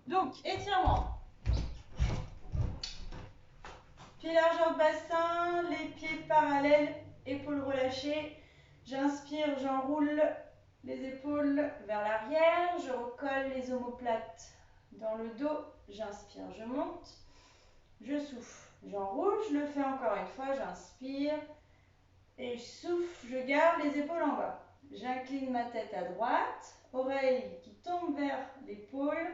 Donc, étirement. Pieds largeur de bassin, les pieds parallèles, épaules relâchées. J'inspire, j'enroule les épaules vers l'arrière, je recolle les omoplates dans le dos, j'inspire, je monte, je souffle, j'enroule, je le fais encore une fois, j'inspire et je souffle, je garde les épaules en bas. J'incline ma tête à droite, oreille qui tombe vers l'épaule.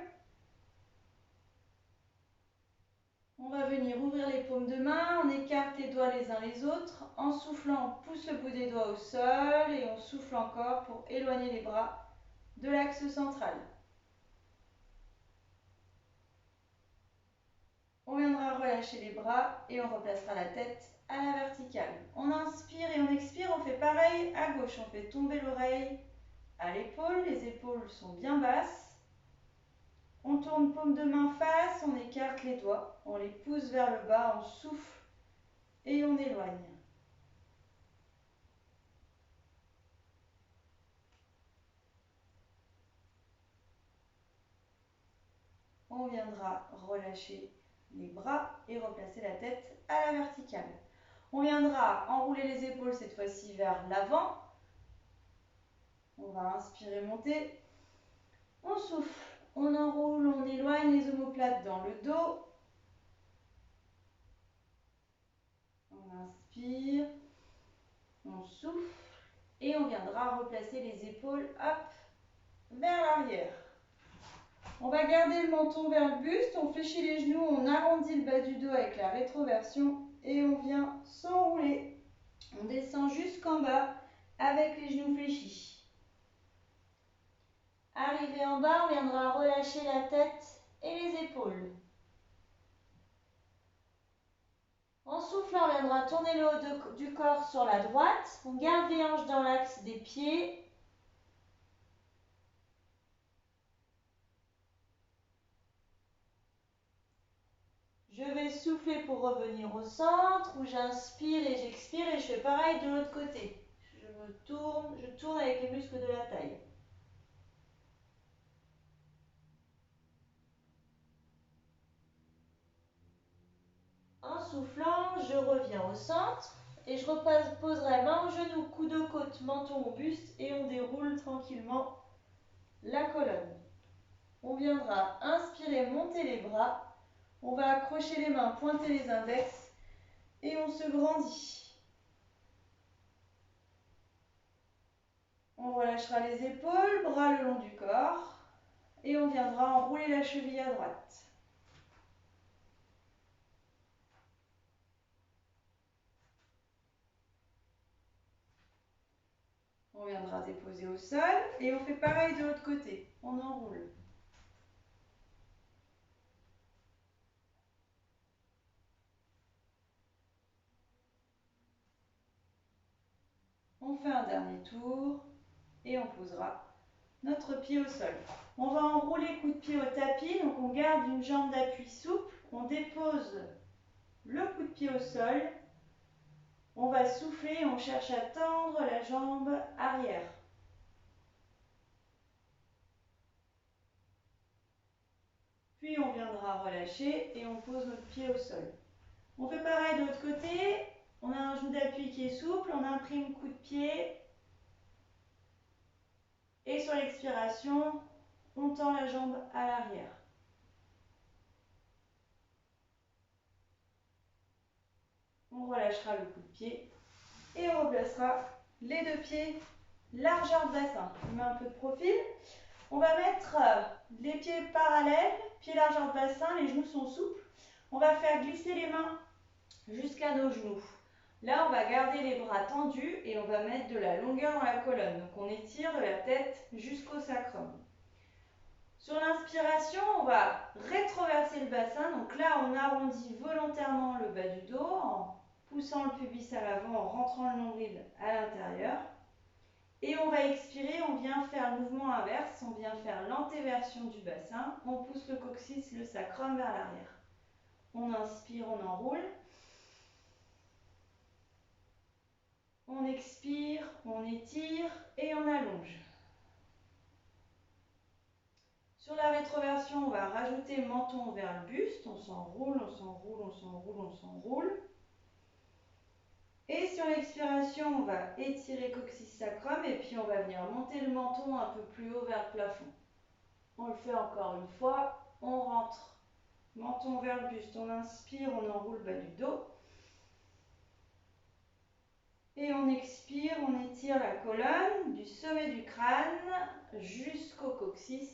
On va venir ouvrir les paumes de main, on écarte les doigts les uns les autres. En soufflant, on pousse le bout des doigts au sol et on souffle encore pour éloigner les bras de l'axe central. On viendra relâcher les bras et on replacera la tête à la verticale. On inspire et on expire, on fait pareil à gauche. On fait tomber l'oreille à l'épaule, les épaules sont bien basses. On tourne paume de main face, on écarte les doigts, on les pousse vers le bas, on souffle et on éloigne. On viendra relâcher les bras et replacer la tête à la verticale. On viendra enrouler les épaules cette fois-ci vers l'avant. On va inspirer, monter. On souffle, on enroule, on éloigne les omoplates dans le dos. On inspire, on souffle et on viendra replacer les épaules vers l'arrière. On va garder le menton vers le buste, on fléchit les genoux, on arrondit le bas du dos avec la rétroversion et on vient s'enrouler. On descend jusqu'en bas avec les genoux fléchis. Arrivé en bas, on viendra relâcher la tête et les épaules. En soufflant, on viendra tourner le haut du corps sur la droite. On garde les hanches dans l'axe des pieds. Je vais souffler pour revenir au centre, où j'inspire et j'expire et je fais pareil de l'autre côté. Je tourne avec les muscles de la taille. En soufflant, je reviens au centre et je reposerai main au genou, coude au côte, menton au buste et on déroule tranquillement la colonne. On viendra inspirer, monter les bras. On va accrocher les mains, pointer les index et on se grandit. On relâchera les épaules, bras le long du corps et on viendra enrouler la cheville à droite. On viendra déposer au sol et on fait pareil de l'autre côté. On enroule. On fait un dernier tour et on posera notre pied au sol. On va enrouler coup de pied au tapis, donc on garde une jambe d'appui souple, on dépose le coup de pied au sol, on va souffler, on cherche à tendre la jambe arrière. Puis on viendra relâcher et on pose notre pied au sol. On fait pareil de l'autre côté, on a un genou d'appui qui est souple, on imprime coup de pied et sur l'expiration, on tend la jambe à l'arrière. On relâchera le coup de pied et on replacera les deux pieds largeur de bassin. On met un peu de profil. On va mettre les pieds parallèles, pieds largeur de bassin, les genoux sont souples. On va faire glisser les mains jusqu'à nos genoux. Là, on va garder les bras tendus et on va mettre de la longueur dans la colonne. Donc, on étire de la tête jusqu'au sacrum. Sur l'inspiration, on va rétroverser le bassin. Donc là, on arrondit volontairement le bas du dos en poussant le pubis à l'avant, en rentrant le nombril à l'intérieur. Et on va expirer, on vient faire le mouvement inverse, on vient faire l'antéversion du bassin. On pousse le coccyx, le sacrum vers l'arrière. On inspire, on enroule. On expire, on étire et on allonge. Sur la rétroversion, on va rajouter jeter menton vers le buste. On s'enroule, on s'enroule, on s'enroule, on s'enroule. Et sur l'expiration, on va étirer coccyx sacrum et puis on va venir monter le menton un peu plus haut vers le plafond. On le fait encore une fois. On rentre, menton vers le buste. On inspire, on enroule le bas du dos. Et on expire, on étire la colonne du sommet du crâne jusqu'au coccyx.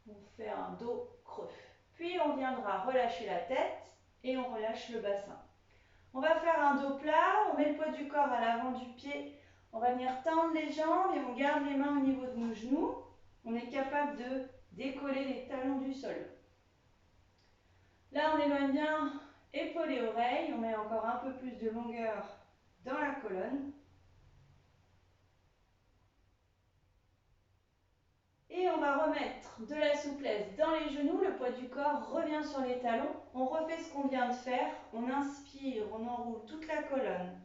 On fait un dos creux. Puis on viendra relâcher la tête et on relâche le bassin. On va faire un dos plat, on met le poids du corps à l'avant du pied. On va venir tendre les jambes et on garde les mains au niveau de nos genoux. On est capable de décoller les talons du sol. Là, on éloigne bien épaules et oreilles. On met encore un peu plus de longueur dans la colonne. Et on va remettre de la souplesse dans les genoux, le poids du corps revient sur les talons. On refait ce qu'on vient de faire. On inspire, on enroule toute la colonne,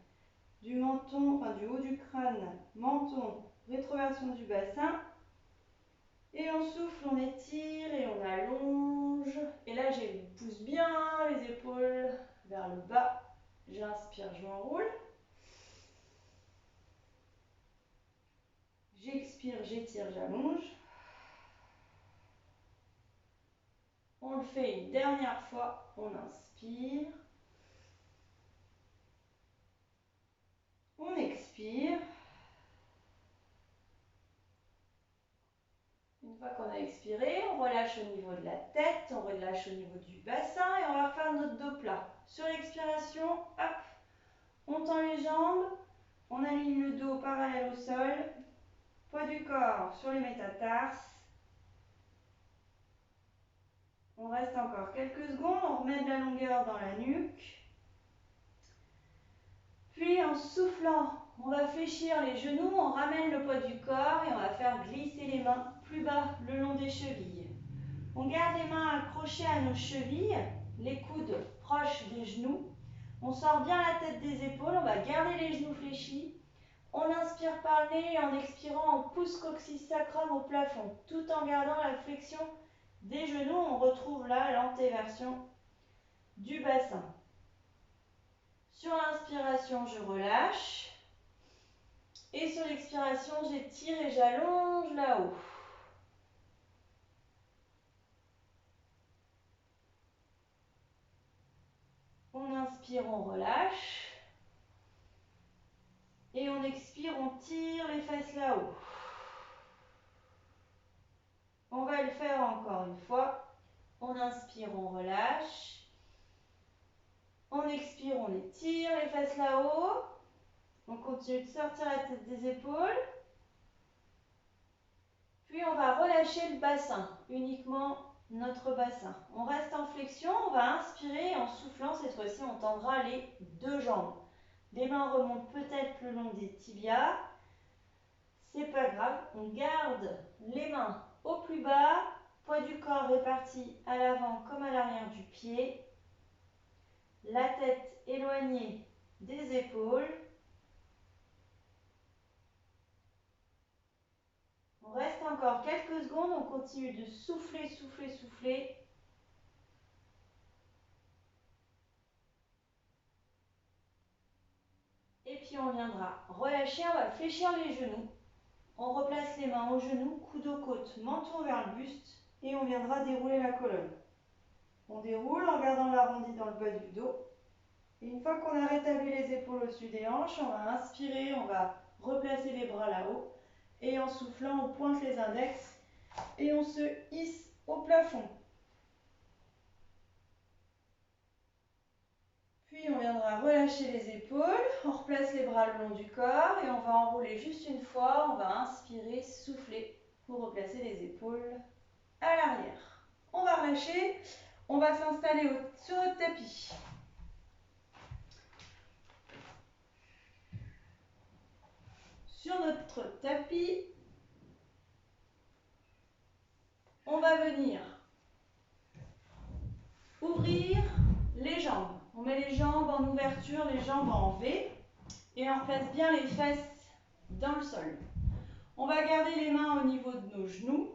du menton, enfin du haut du crâne, menton, rétroversion du bassin. Et on souffle, on étire et on allonge. Et là, je pousse bien les épaules vers le bas. J'inspire, je m'enroule. J'expire, j'étire, j'allonge. On le fait une dernière fois. On inspire. On expire. Une fois qu'on a expiré, on relâche au niveau de la tête, on relâche au niveau du bassin et on va refaire notre dos plat. Sur l'expiration, hop, on tend les jambes, on aligne le dos parallèle au sol, poids du corps sur les métatarses. On reste encore quelques secondes, on remet de la longueur dans la nuque. Puis en soufflant, on va fléchir les genoux, on ramène le poids du corps et on va faire glisser les mains plus bas le long des chevilles. On garde les mains accrochées à nos chevilles, les coudes proches des genoux. On sort bien la tête des épaules, on va garder les genoux fléchis. On inspire par le nez et en expirant, on pousse coccyx sacrum au plafond. Tout en gardant la flexion des genoux, on retrouve là l'antéversion du bassin. Sur l'inspiration, je relâche. Et sur l'expiration, j'étire et j'allonge là-haut. On inspire, on relâche. Et on expire, on tire les fesses là-haut. On va le faire encore une fois. On inspire, on relâche. On expire, on étire les fesses là-haut. On continue de sortir la tête des épaules. Puis on va relâcher le bassin, uniquement notre bassin. On reste en flexion, on va inspirer et en soufflant, cette fois-ci, on tendra les deux jambes. Les mains remontent peut-être le long des tibias. C'est pas grave, on garde les mains au plus bas, poids du corps réparti à l'avant comme à l'arrière du pied, la tête éloignée des épaules. On reste encore quelques secondes, on continue de souffler, souffler, souffler. Et puis on viendra relâcher, on va fléchir les genoux. On replace les mains aux genoux, coude aux côtes, menton vers le buste et on viendra dérouler la colonne. On déroule en gardant l'arrondi dans le bas du dos. Et une fois qu'on a rétabli les épaules au-dessus des hanches, on va inspirer, on va replacer les bras là-haut. Et en soufflant, on pointe les index et on se hisse au plafond. Puis on viendra relâcher les épaules, on replace les bras le long du corps et on va enrouler juste une fois. On va inspirer, souffler pour replacer les épaules à l'arrière. On va relâcher, on va s'installer sur notre tapis. Sur notre tapis, on va venir ouvrir les jambes. On met les jambes en ouverture, les jambes en V et on place bien les fesses dans le sol. On va garder les mains au niveau de nos genoux.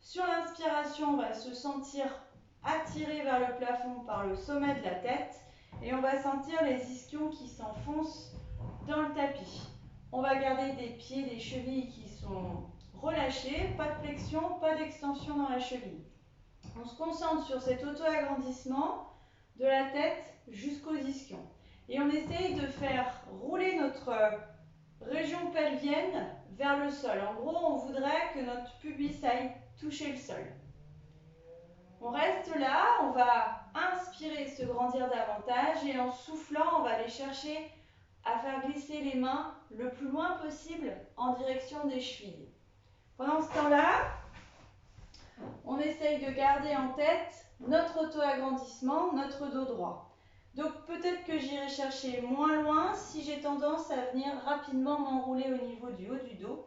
Sur l'inspiration, on va se sentir attiré vers le plafond par le sommet de la tête et on va sentir les ischions qui s'enfoncent dans le tapis. On va garder des pieds, des chevilles qui sont relâchés, pas de flexion, pas d'extension dans la cheville. On se concentre sur cet auto-agrandissement de la tête jusqu'aux ischions. Et on essaye de faire rouler notre région pelvienne vers le sol. En gros, on voudrait que notre pubis aille toucher le sol. On reste là, on va inspirer, se grandir davantage et en soufflant, on va aller chercher à faire glisser les mains le plus loin possible en direction des chevilles. Pendant ce temps-là, on essaye de garder en tête notre auto-agrandissement, notre dos droit. Donc peut-être que j'irai chercher moins loin si j'ai tendance à venir rapidement m'enrouler au niveau du haut du dos.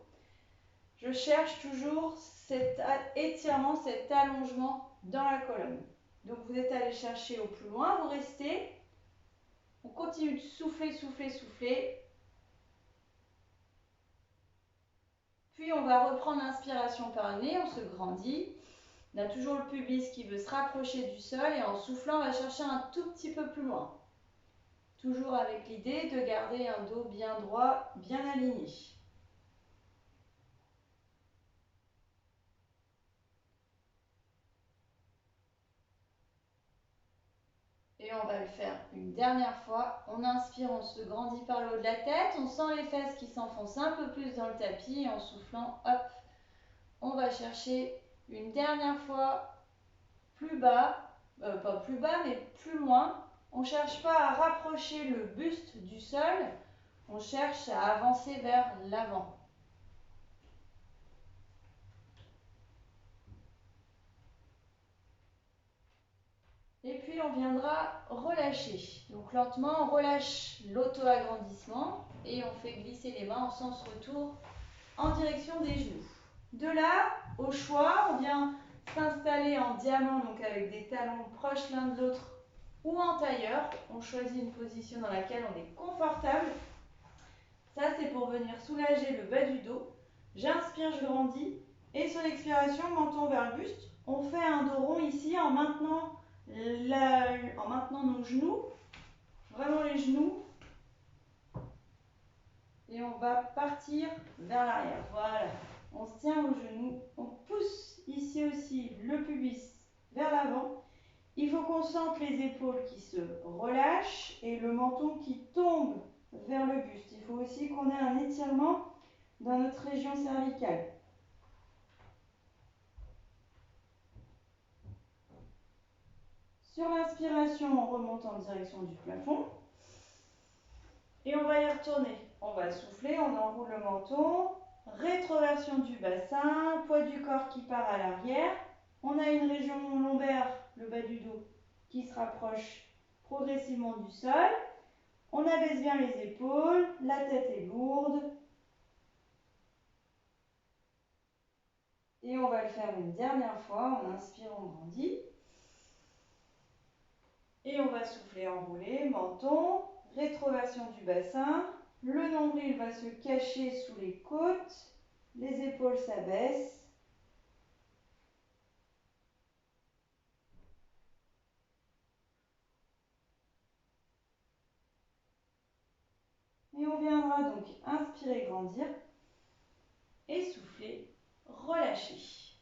Je cherche toujours cet étirement, cet allongement dans la colonne. Donc vous êtes allé chercher au plus loin, vous restez. On continue de souffler, souffler, souffler. Puis on va reprendre l'inspiration par le nez, on se grandit. On a toujours le pubis qui veut se rapprocher du sol et en soufflant, on va chercher un tout petit peu plus loin. Toujours avec l'idée de garder un dos bien droit, bien aligné. Et on va le faire une dernière fois. On inspire, on se grandit par le haut de la tête. On sent les fesses qui s'enfoncent un peu plus dans le tapis. Et en soufflant, hop, on va chercher une dernière fois plus bas. Pas plus bas, mais plus loin. On ne cherche pas à rapprocher le buste du sol. On cherche à avancer vers l'avant. Et puis on viendra relâcher. Donc lentement, on relâche l'auto-agrandissement et on fait glisser les mains en sens retour en direction des genoux. De là, au choix, on vient s'installer en diamant, donc avec des talons proches l'un de l'autre ou en tailleur. On choisit une position dans laquelle on est confortable. Ça, c'est pour venir soulager le bas du dos. J'inspire, je grandis. Et sur l'expiration, menton vers le buste. On fait un dos rond ici en maintenant nos genoux, vraiment les genoux, et on va partir vers l'arrière. Voilà, on se tient aux genoux, on pousse ici aussi le pubis vers l'avant. Il faut qu'on sente les épaules qui se relâchent et le menton qui tombe vers le buste. Il faut aussi qu'on ait un étirement dans notre région cervicale. Sur l'inspiration, on remonte en direction du plafond. Et on va y retourner. On va souffler, on enroule le menton, rétroversion du bassin, poids du corps qui part à l'arrière. On a une région lombaire, le bas du dos, qui se rapproche progressivement du sol. On abaisse bien les épaules, la tête est lourde. Et on va le faire une dernière fois. On inspire, on grandit. Et on va souffler, enrouler, menton, rétroversion du bassin. Le nombril va se cacher sous les côtes. Les épaules s'abaissent. Et on viendra donc inspirer, grandir. Et souffler, relâcher.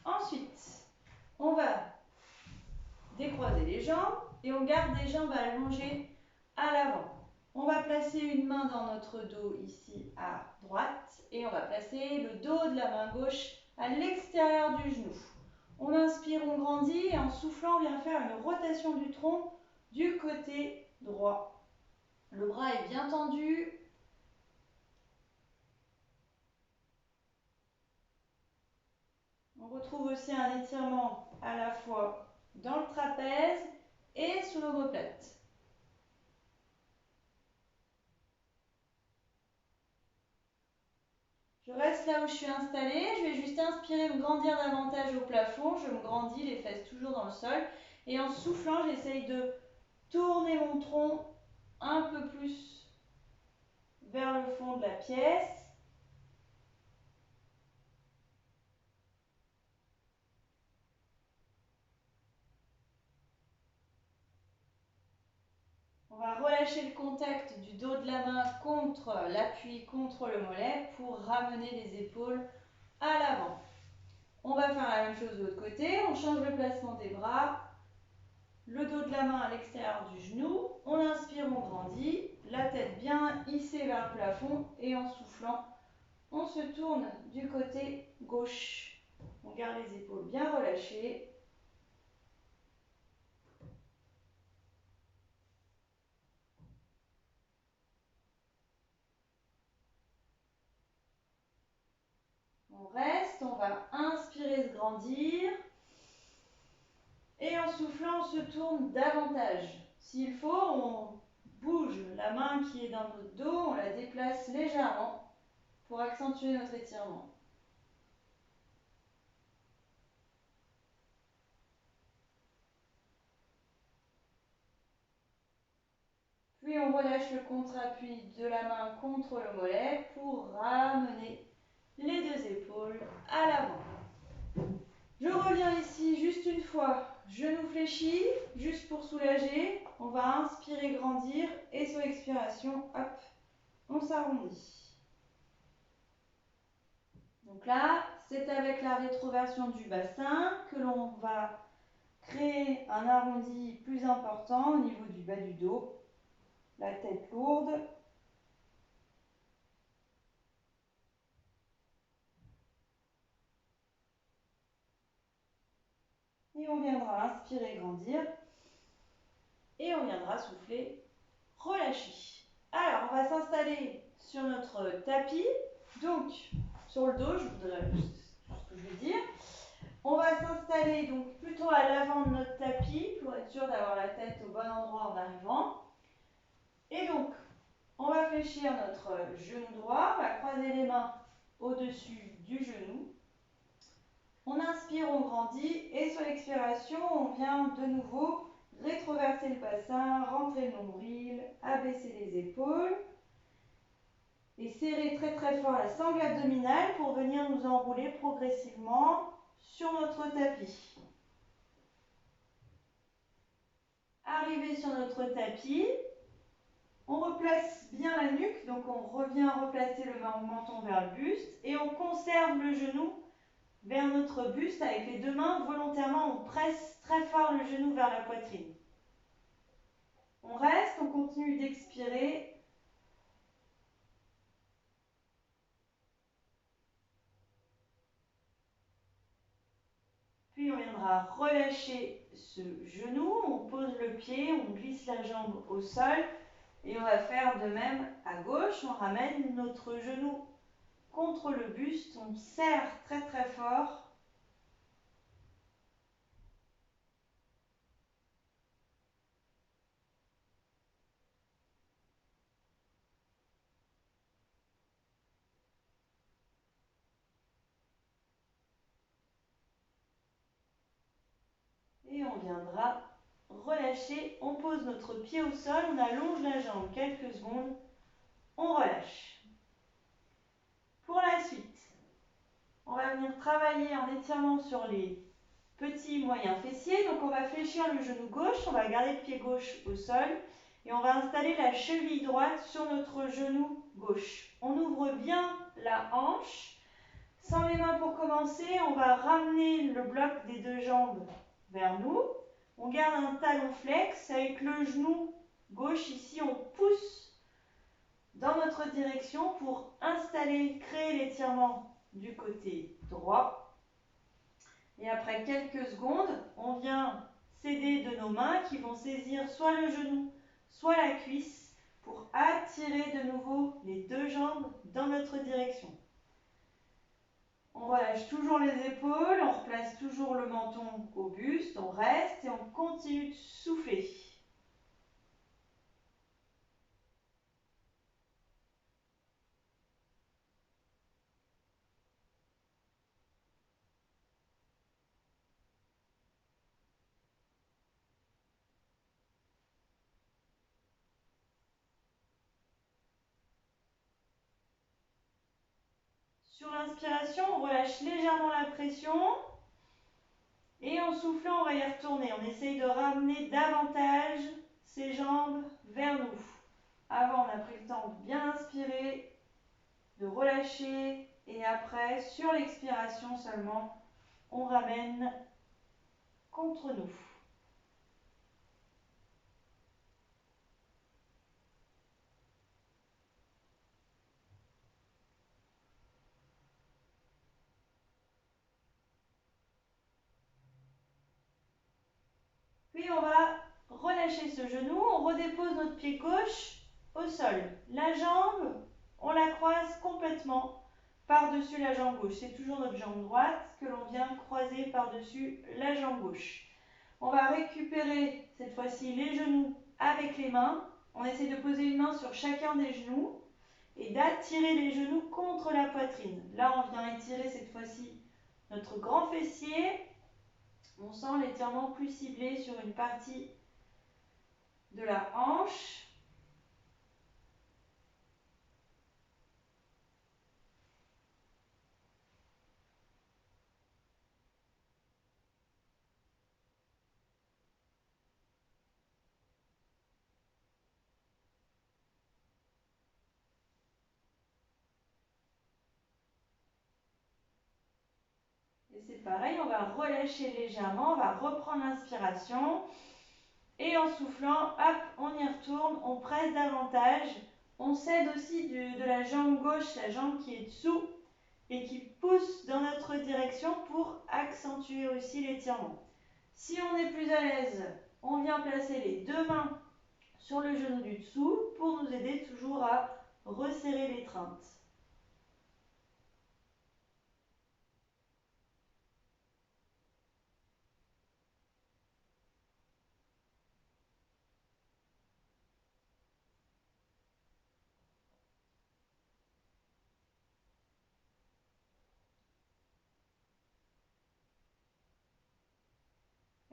Ensuite, on va décroiser les jambes et on garde les jambes allongées à l'avant. On va placer une main dans notre dos ici à droite et on va placer le dos de la main gauche à l'extérieur du genou. On inspire, on grandit et en soufflant, on vient faire une rotation du tronc du côté droit. Le bras est bien tendu. On retrouve aussi un étirement à la fois dans le trapèze et sous l'omoplate. Je reste là où je suis installée, je vais juste inspirer, me grandir davantage au plafond, je me grandis, les fesses toujours dans le sol, et en soufflant, j'essaye de tourner mon tronc un peu plus vers le fond de la pièce. On va relâcher le contact du dos de la main contre l'appui, contre le mollet pour ramener les épaules à l'avant. On va faire la même chose de l'autre côté. On change le placement des bras. Le dos de la main à l'extérieur du genou. On inspire, on grandit. La tête bien hissée vers le plafond. Et en soufflant, on se tourne du côté gauche. On garde les épaules bien relâchées. On reste, on va inspirer, se grandir. Et en soufflant, on se tourne davantage. S'il faut, on bouge la main qui est dans notre dos, on la déplace légèrement pour accentuer notre étirement. Puis on relâche le contre-appui de la main contre le mollet pour ramener les deux épaules à l'avant. Je reviens ici juste une fois, genou fléchi, juste pour soulager. On va inspirer, grandir et sur l'expiration, hop, on s'arrondit. Donc là, c'est avec la rétroversion du bassin que l'on va créer un arrondi plus important au niveau du bas du dos, la tête lourde. Et on viendra inspirer, grandir. Et on viendra souffler, relâcher. Alors, on va s'installer sur notre tapis. Donc, sur le dos, je voudrais juste ce que je vais dire. On va s'installer donc plutôt à l'avant de notre tapis pour être sûr d'avoir la tête au bon endroit en arrivant. Et donc, on va fléchir notre genou droit, on va croiser les mains au-dessus du genou. On inspire, on grandit et sur l'expiration, on vient de nouveau rétroverser le bassin, rentrer le nombril, abaisser les épaules et serrer très très fort la sangle abdominale pour venir nous enrouler progressivement sur notre tapis. Arrivé sur notre tapis, on replace bien la nuque, donc on revient replacer le menton vers le buste et on conserve le genou vers notre buste avec les deux mains. Volontairement, on presse très fort le genou vers la poitrine. On reste, on continue d'expirer. Puis on viendra relâcher ce genou, on pose le pied, on glisse la jambe au sol et on va faire de même à gauche. On ramène notre genou contre le buste, on serre très très fort. Et on viendra relâcher, on pose notre pied au sol, on allonge la jambe quelques secondes, on relâche. Pour la suite, on va venir travailler en étirant sur les petits moyens fessiers. Donc on va fléchir le genou gauche, on va garder le pied gauche au sol et on va installer la cheville droite sur notre genou gauche. On ouvre bien la hanche. Sans les mains pour commencer, on va ramener le bloc des deux jambes vers nous. On garde un talon flex avec le genou gauche ici, on pousse dans notre direction pour installer, créer l'étirement du côté droit. Et après quelques secondes, on vient s'aider de nos mains qui vont saisir soit le genou, soit la cuisse pour attirer de nouveau les deux jambes dans notre direction. On relâche toujours les épaules, on replace toujours le menton au buste, on reste et on continue de souffler. Sur l'inspiration, on relâche légèrement la pression et en soufflant, on va y retourner. On essaye de ramener davantage ses jambes vers nous. Avant, on a pris le temps de bien inspirer, de relâcher, et après, sur l'expiration seulement, on ramène contre nous. Puis on va relâcher ce genou, on redépose notre pied gauche au sol. La jambe, on la croise complètement par-dessus la jambe gauche. C'est toujours notre jambe droite que l'on vient croiser par-dessus la jambe gauche. On va récupérer cette fois-ci les genoux avec les mains. On essaie de poser une main sur chacun des genoux et d'attirer les genoux contre la poitrine. Là, on vient étirer cette fois-ci notre grand fessier. On sent l'étirement plus ciblé sur une partie de la hanche. Et c'est pareil, on va relâcher légèrement, on va reprendre l'inspiration. Et en soufflant, hop, on y retourne, on presse davantage. On s'aide aussi de la jambe gauche, la jambe qui est dessous et qui pousse dans notre direction pour accentuer aussi l'étirement. Si on est plus à l'aise, on vient placer les deux mains sur le genou du dessous pour nous aider toujours à resserrer l'étreinte.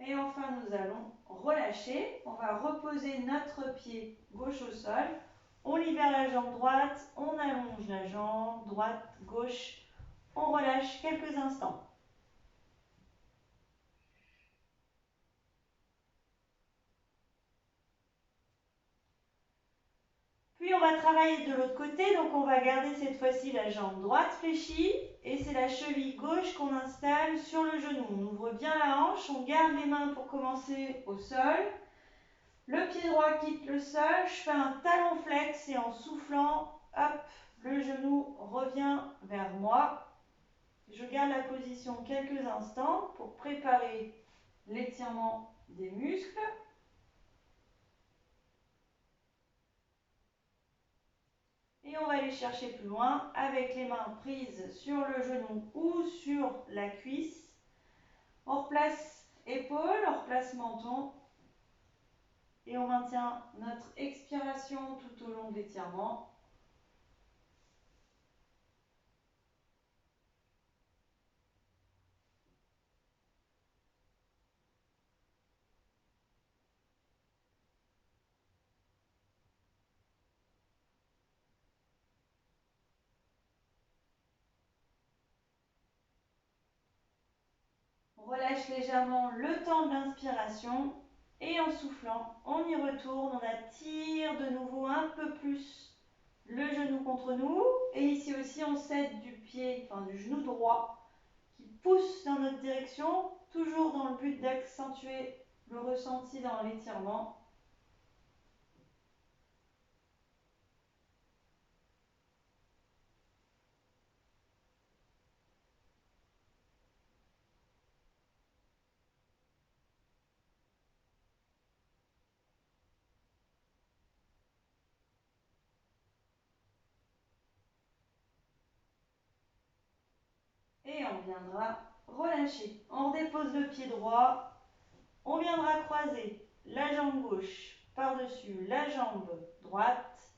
Et enfin, nous allons relâcher. On va reposer notre pied gauche au sol. On libère la jambe droite, on allonge la jambe droite, gauche. On relâche quelques instants. Puis on va travailler de l'autre côté, donc on va garder cette fois-ci la jambe droite fléchie et c'est la cheville gauche qu'on installe sur le genou. On ouvre bien la hanche, on garde les mains pour commencer au sol. Le pied droit quitte le sol, je fais un talon flex et en soufflant, hop, le genou revient vers moi. Je garde la position quelques instants pour préparer l'étirement des muscles. Et on va aller chercher plus loin avec les mains prises sur le genou ou sur la cuisse. On replace épaule, on replace menton. Et on maintient notre expiration tout au long de l'étirement. On relâche légèrement le temps de l'inspiration et en soufflant, on y retourne, on attire de nouveau un peu plus le genou contre nous et ici aussi on s'aide du pied, enfin du genou droit qui pousse dans notre direction, toujours dans le but d'accentuer le ressenti dans l'étirement. Et on viendra relâcher. On redépose le pied droit. On viendra croiser la jambe gauche par-dessus la jambe droite.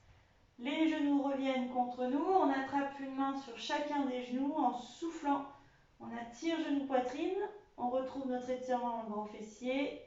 Les genoux reviennent contre nous. On attrape une main sur chacun des genoux en soufflant. On attire genou-poitrine. On retrouve notre étirement dans le grand fessier.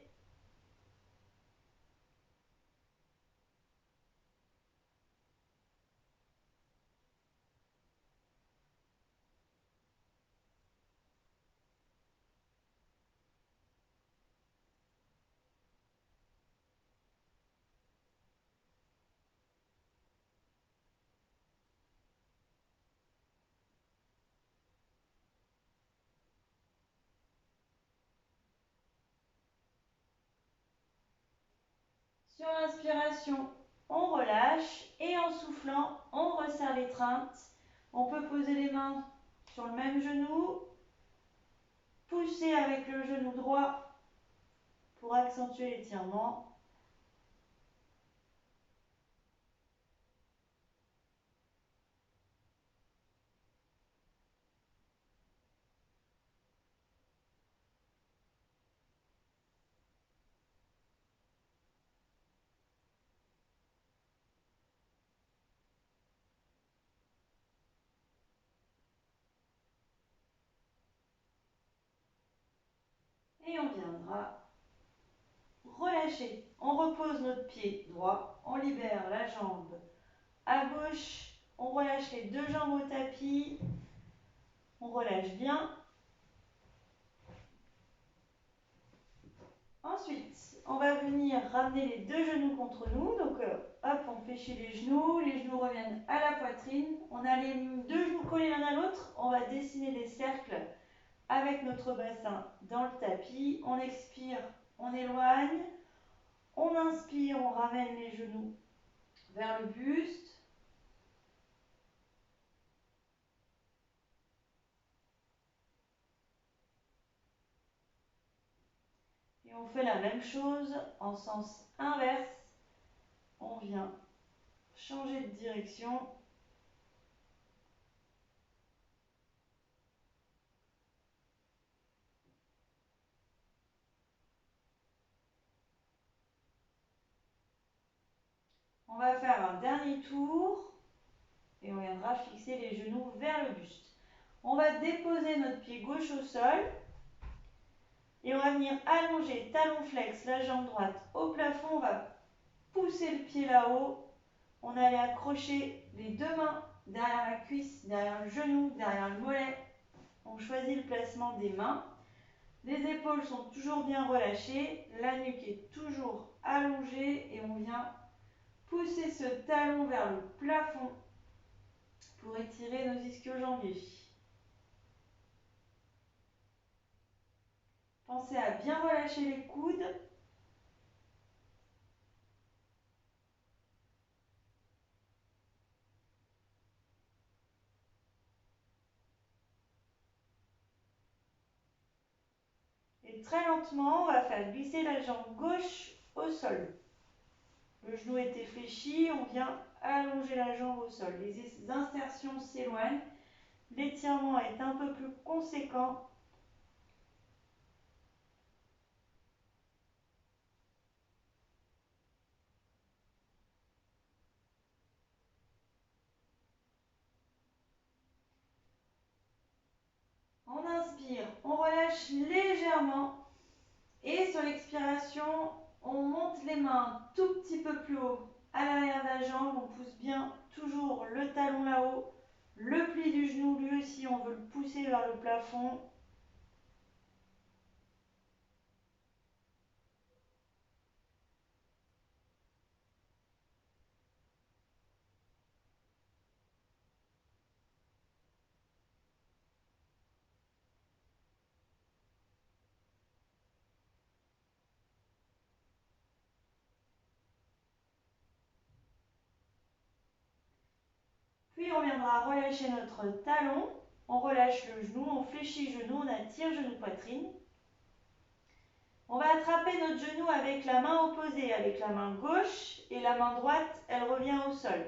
Sur l'inspiration, on relâche et en soufflant, on resserre l'étreinte. On peut poser les mains sur le même genou, pousser avec le genou droit pour accentuer l'étirement. Et on viendra relâcher. On repose notre pied droit, on libère la jambe à gauche, on relâche les deux jambes au tapis, on relâche bien. Ensuite, on va venir ramener les deux genoux contre nous. Donc, hop, on fléchit les genoux reviennent à la poitrine. On a les deux genoux collés l'un à l'autre. On va dessiner des cercles avec notre bassin dans le tapis. On expire, on éloigne. On inspire, on ramène les genoux vers le buste. Et on fait la même chose en sens inverse. On vient changer de direction. On va faire un dernier tour et on viendra fixer les genoux vers le buste. On va déposer notre pied gauche au sol et on va venir allonger talon flex, la jambe droite au plafond. On va pousser le pied là-haut. On allait accrocher les deux mains derrière la cuisse, derrière le genou, derrière le mollet. On choisit le placement des mains. Les épaules sont toujours bien relâchées, la nuque est toujours allongée et on vient pousser ce talon vers le plafond pour étirer nos ischio-jambiers. Pensez à bien relâcher les coudes. Et très lentement, on va faire glisser la jambe gauche au sol. Le genou était fléchi, on vient allonger la jambe au sol. Les insertions s'éloignent, l'étirement est un peu plus conséquent. On inspire, on relâche légèrement et sur l'expiration, on monte les mains un tout petit peu plus haut à l'arrière de la jambe, on pousse bien toujours le talon là-haut, le pli du genou lui aussi on veut le pousser vers le plafond. Puis on viendra relâcher notre talon, on relâche le genou, on fléchit le genou, on attire genou-poitrine. On va attraper notre genou avec la main opposée, avec la main gauche et la main droite, elle revient au sol.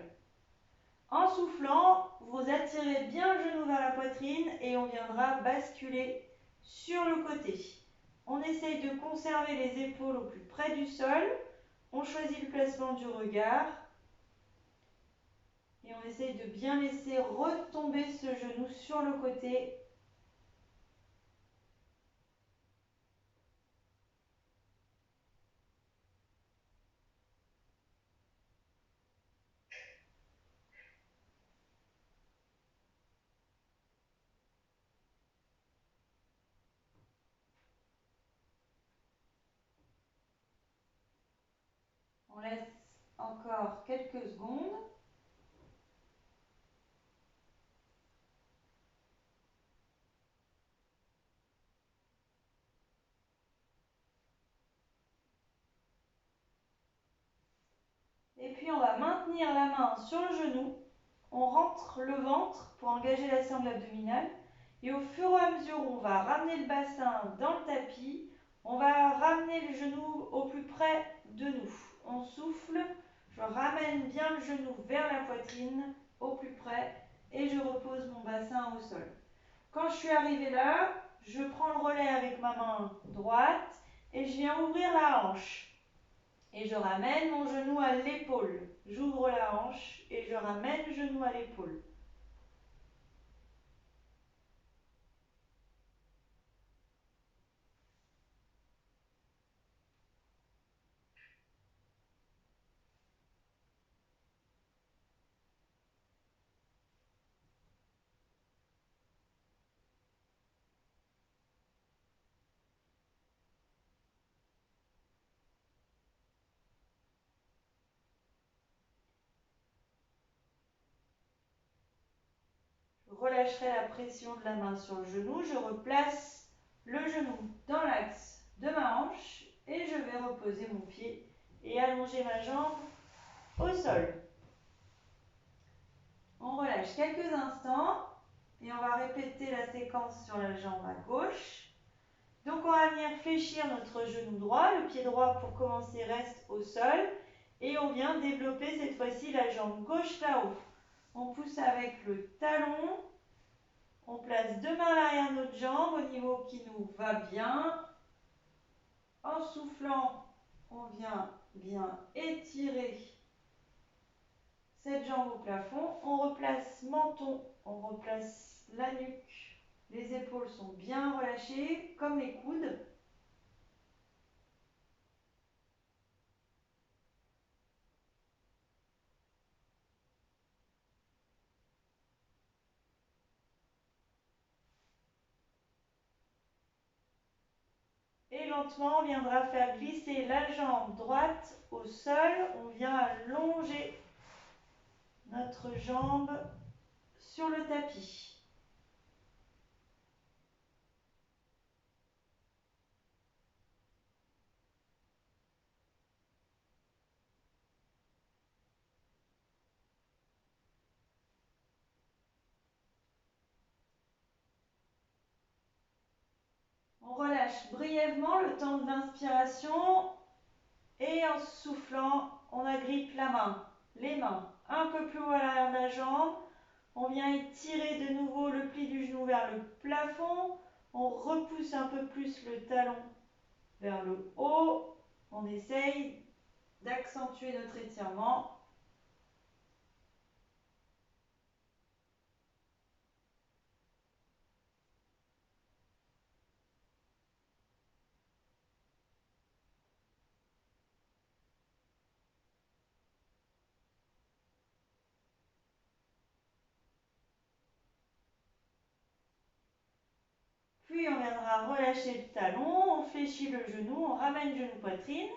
En soufflant, vous attirez bien le genou vers la poitrine et on viendra basculer sur le côté. On essaye de conserver les épaules au plus près du sol. On choisit le placement du regard. Et on essaye de bien laisser retomber ce genou sur le côté. On laisse encore quelques secondes. Et puis on va maintenir la main sur le genou. On rentre le ventre pour engager la sangle abdominale. Et au fur et à mesure où on va ramener le bassin dans le tapis, on va ramener le genou au plus près de nous. On souffle, je ramène bien le genou vers la poitrine, au plus près, et je repose mon bassin au sol. Quand je suis arrivée là, je prends le relais avec ma main droite et je viens ouvrir la hanche. Et je ramène mon genou à l'épaule. J'ouvre la hanche et je ramène le genou à l'épaule. Je relâcherai la pression de la main sur le genou. Je replace le genou dans l'axe de ma hanche et je vais reposer mon pied et allonger ma jambe au sol. On relâche quelques instants et on va répéter la séquence sur la jambe à gauche. Donc on va venir fléchir notre genou droit, le pied droit pour commencer reste au sol et on vient développer cette fois-ci la jambe gauche là-haut. On pousse avec le talon, on place deux mains à l'arrière de notre jambe au niveau qui nous va bien. En soufflant, on vient bien étirer cette jambe au plafond. On replace menton, on replace la nuque. Les épaules sont bien relâchées, comme les coudes. Et lentement, on viendra faire glisser la jambe droite au sol. On vient allonger notre jambe sur le tapis. On relâche brièvement le temps de l'inspiration et en soufflant, on agrippe la main, les mains un peu plus haut à l'arrière de la jambe. On vient étirer de nouveau le pli du genou vers le plafond. On repousse un peu plus le talon vers le haut. On essaye d'accentuer notre étirement. Puis on viendra relâcher le talon, on fléchit le genou, on ramène genou poitrine.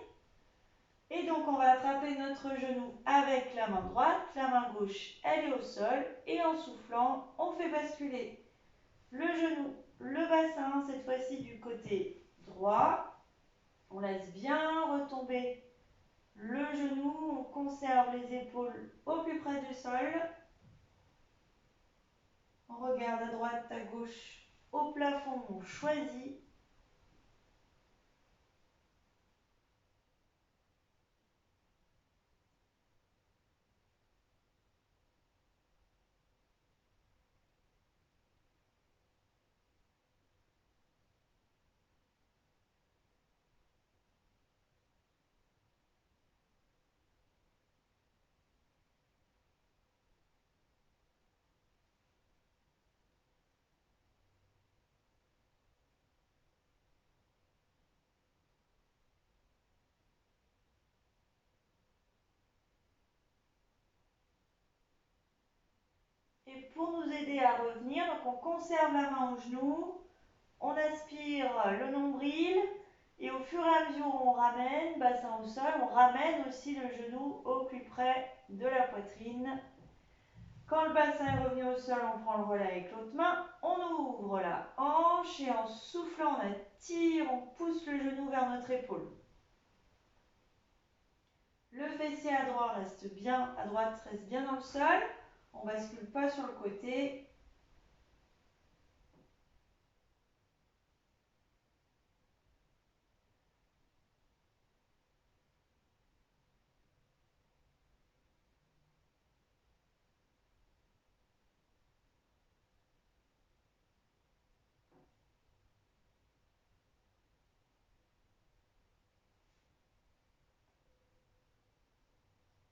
Et donc on va attraper notre genou avec la main droite, la main gauche elle est au sol et en soufflant on fait basculer le genou, le bassin cette fois-ci du côté droit. On laisse bien retomber le genou, on conserve les épaules au plus près du sol. On regarde à droite, à gauche, au plafond, on choisit. Et pour nous aider à revenir, donc on conserve la main au genou, on aspire le nombril et au fur et à mesure où on ramène, bassin au sol, on ramène aussi le genou au plus près de la poitrine. Quand le bassin est revenu au sol, on prend le relais avec l'autre main, on ouvre la hanche et en soufflant, on attire, on pousse le genou vers notre épaule. Le fessier à droite reste bien dans le sol. On bascule pas sur le côté.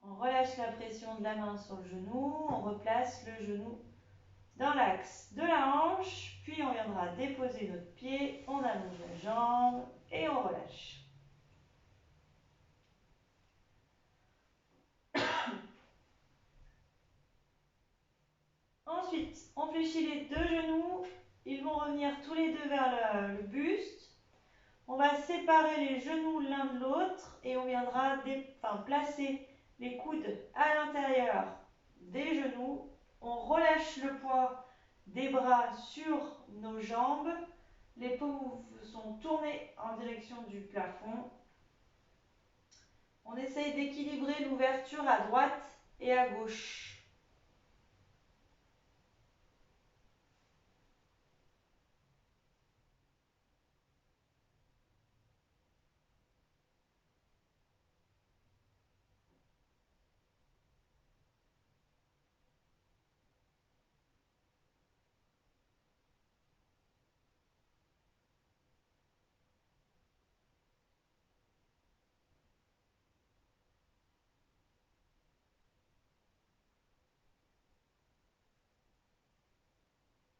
On relâche la pression de la main sur le genou, on replace le genou dans l'axe de la hanche, puis on viendra déposer notre pied, on allonge la jambe et on relâche. Ensuite, on fléchit les deux genoux, ils vont revenir tous les deux vers le buste. On va séparer les genoux l'un de l'autre et on viendra placer les coudes à l'intérieur des genoux. On relâche le poids des bras sur nos jambes. Les paumes sont tournées en direction du plafond. On essaye d'équilibrer l'ouverture à droite et à gauche.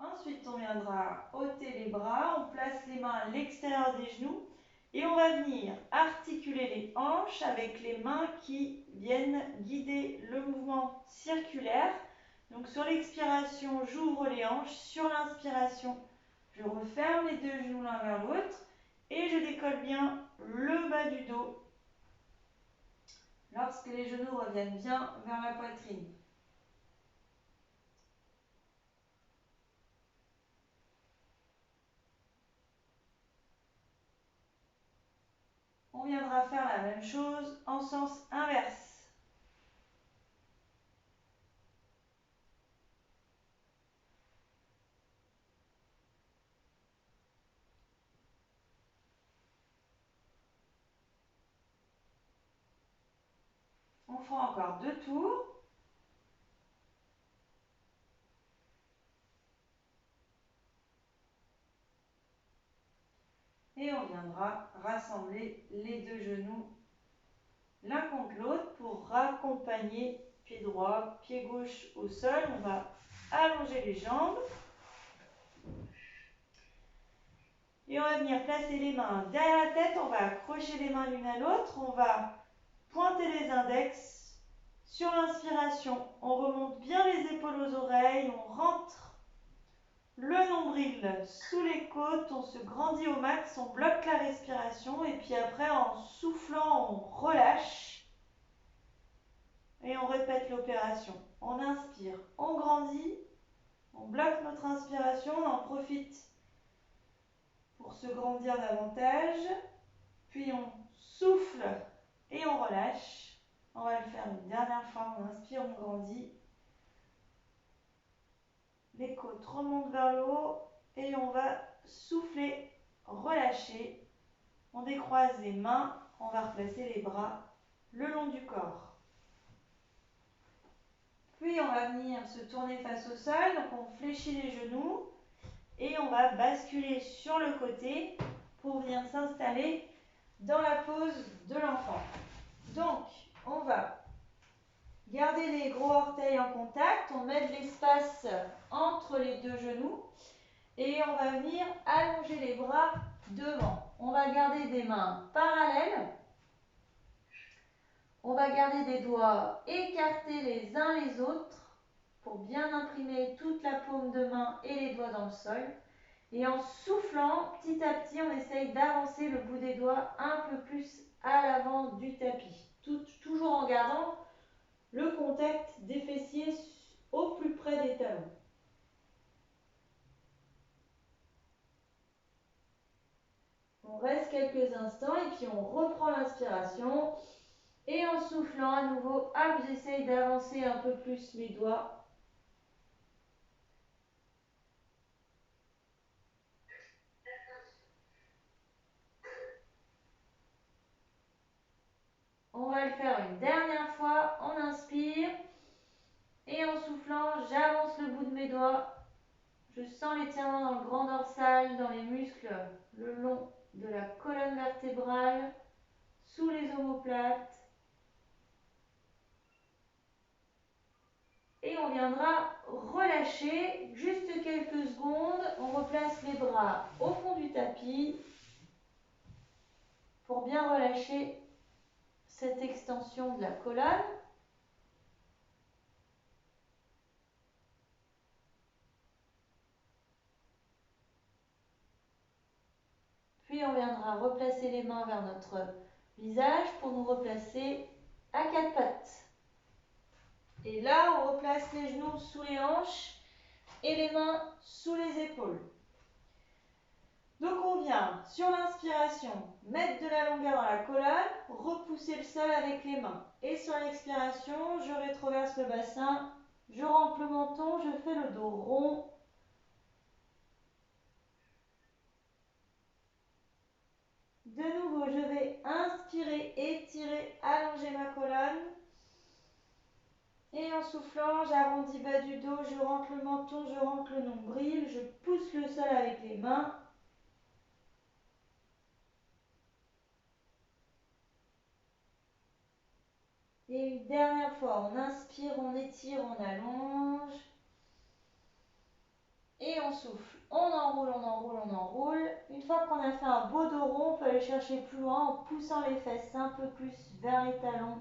Ensuite, on viendra ôter les bras, on place les mains à l'extérieur des genoux et on va venir articuler les hanches avec les mains qui viennent guider le mouvement circulaire. Donc sur l'expiration, j'ouvre les hanches. Sur l'inspiration, je referme les deux genoux l'un vers l'autre et je décolle bien le bas du dos lorsque les genoux reviennent bien vers la poitrine. On viendra faire la même chose en sens inverse. On fera encore 2 tours. Et on viendra rassembler les deux genoux l'un contre l'autre pour raccompagner pied droit, pied gauche au sol. On va allonger les jambes. Et on va venir placer les mains derrière la tête. On va accrocher les mains l'une à l'autre. On va pointer les index. Sur l'inspiration, on remonte bien les épaules aux oreilles. On rentre le nombril sous les côtes, on se grandit au max, on bloque la respiration et puis après en soufflant, on relâche et on répète l'opération. On inspire, on grandit, on bloque notre inspiration, on en profite pour se grandir davantage, puis on souffle et on relâche. On va le faire une dernière fois, on inspire, on grandit. Les côtes remontent vers le haut et on va souffler, relâcher. On décroise les mains, on va replacer les bras le long du corps. Puis on va venir se tourner face au sol, donc on fléchit les genoux et on va basculer sur le côté pour venir s'installer dans la pose de l'enfant. Donc on va garder les gros orteils en contact, on met de l'espace entre les deux genoux et on va venir allonger les bras devant. On va garder des mains parallèles. On va garder des doigts écartés les uns les autres pour bien imprimer toute la paume de main et les doigts dans le sol. Et en soufflant, petit à petit, on essaye d'avancer le bout des doigts un peu plus à l'avant du tapis. Toujours en gardant le contact des fessiers au plus près des talons. On reste quelques instants et puis on reprend l'inspiration. Et en soufflant à nouveau, hop, j'essaye d'avancer un peu plus mes doigts. On va le faire une dernière fois. On inspire. Et en soufflant, j'avance le bout de mes doigts. Je sens l'étirement dans le grand dorsal, dans les muscles le long de la colonne vertébrale, sous les omoplates. Et on viendra relâcher juste quelques secondes. On replace les bras au fond du tapis pour bien relâcher cette extension de la colonne. Puis on viendra replacer les mains vers notre visage pour nous replacer à quatre pattes. Et là, on replace les genoux sous les hanches et les mains sous les épaules. Donc on vient, sur l'inspiration, mettre de la longueur dans la colonne, repousser le sol avec les mains. Et sur l'expiration, je rétroverse le bassin, je rentre le menton, je fais le dos rond. De nouveau, je vais inspirer, étirer, allonger ma colonne. Et en soufflant, j'arrondis bas du dos, je rentre le menton, je rentre le nombril, je pousse le sol avec les mains. Et une dernière fois, on inspire, on étire, on allonge. Et on souffle. On enroule, on enroule, on enroule. Une fois qu'on a fait un beau dos rond, on peut aller chercher plus loin en poussant les fesses un peu plus vers les talons.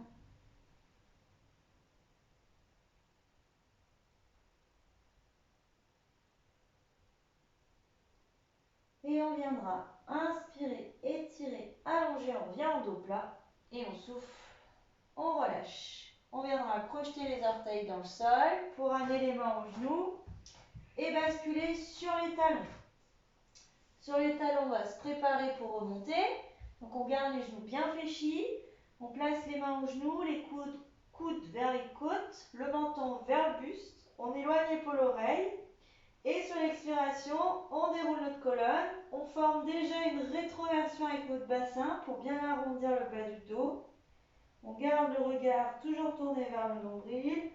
Et on viendra inspirer, étirer, allonger, on revient en dos plat. Et on souffle, on relâche. On viendra crocheter les orteils dans le sol pour amener les mains aux genoux et basculer sur les talons. Sur les talons, on va se préparer pour remonter. Donc on garde les genoux bien fléchis. On place les mains aux genoux, les coudes vers les côtes, le menton vers le buste. On éloigne l'épaule-oreille. Et sur l'expiration, on déroule notre colonne. On forme déjà une rétroversion avec notre bassin pour bien arrondir le bas du dos. On garde le regard toujours tourné vers le nombril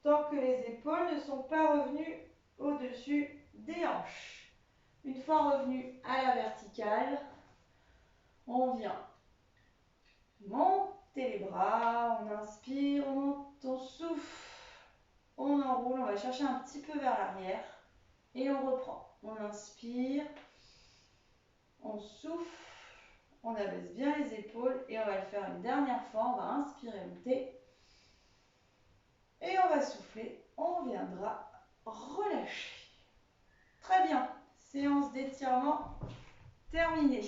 tant que les épaules ne sont pas revenues au-dessus des hanches. Une fois revenu à la verticale, on vient monter les bras, on inspire, on monte, on souffle, on enroule, on va chercher un petit peu vers l'arrière et on reprend. On inspire, on souffle, on abaisse bien les épaules et on va le faire une dernière fois. On va inspirer, monter et on va souffler. On viendra relâcher. Très bien, séance d'étirement terminée.